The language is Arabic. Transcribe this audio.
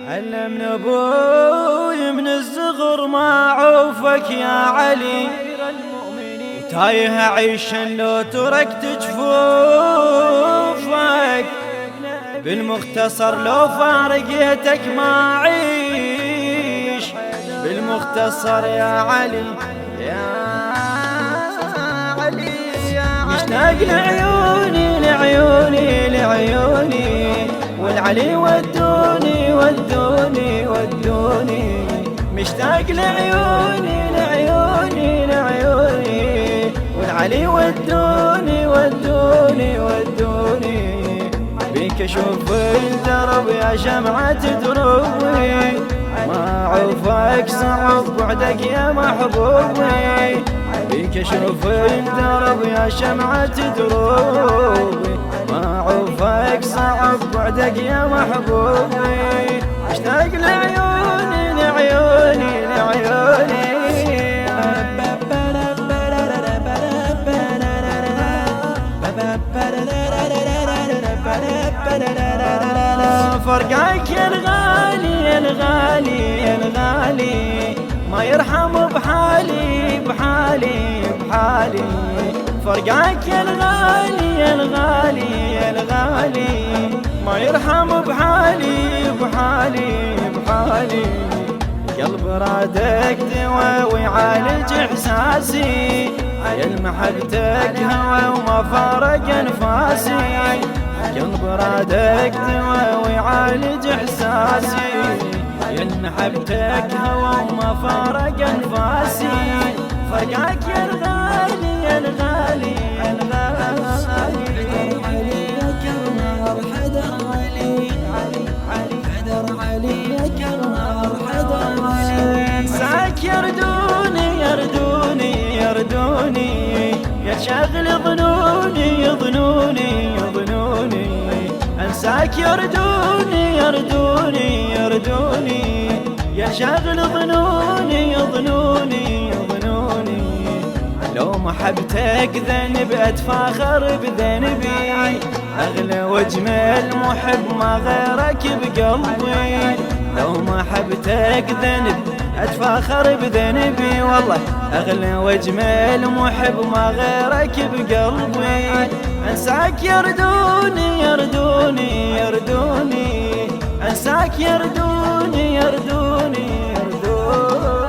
علمنا ابوي من الصغر ما عوفك يا علي، وتايه عيشا لو تركت جفوفك، بالمختصر لو فارقيتك ما عيش، بالمختصر يا علي يا علي يا علي. مشتاق لعيوني لعيوني لعيوني والعلي ودوني ودوني ودوني، مشتاق لعيوني لعيوني لعيوني والعلي ودوني ودوني ودوني، بيك اشوف الدرب يا شمعة دروبي، ما عوفك صعب بعدك يا محبوبي، بيك اشوف الدرب يا شمعة دروبي، ما عوفك صعب بعدك يا محبوبي، اشتاق لعيوني لعيوني لعيوني. فرقاك يا الغالي يا الغالي يا الغالي، ما يرحم بحالي بحالي بحالي، فرقاك يا الغالي يا الغالي يا الغالي، ما يرحم بحالي بحالي بحالي، قلب رادك دوا ويعالج احساسي، يا محبتك هوى وما فارق انفاسي، قلب رادك دوا ويعالج احساسي، يا محبتك هوى وما فارق انفاسي، فرقاك يا الغالي يا الغالي يا الغالي. حدر علي حدر علي يا كرار حدر علي، ساك يردوني يردوني يردوني، يا شاغل ظنوني يظنوني يظنوني، انساك يردوني يردوني يردوني، يا شاغل ظنوني يظنوني يظنوني، لو محبتك ذنب اتفاخر بذنبي، اغلى واجمل محب ما غيرك بقلبي، لو محبتك ذنب اتفاخر بذنبي، والله اغلى واجمل محب ما غيرك بقلبي، انساك يردوني يردوني يردوني، انساك يردوني يردوني يردوني.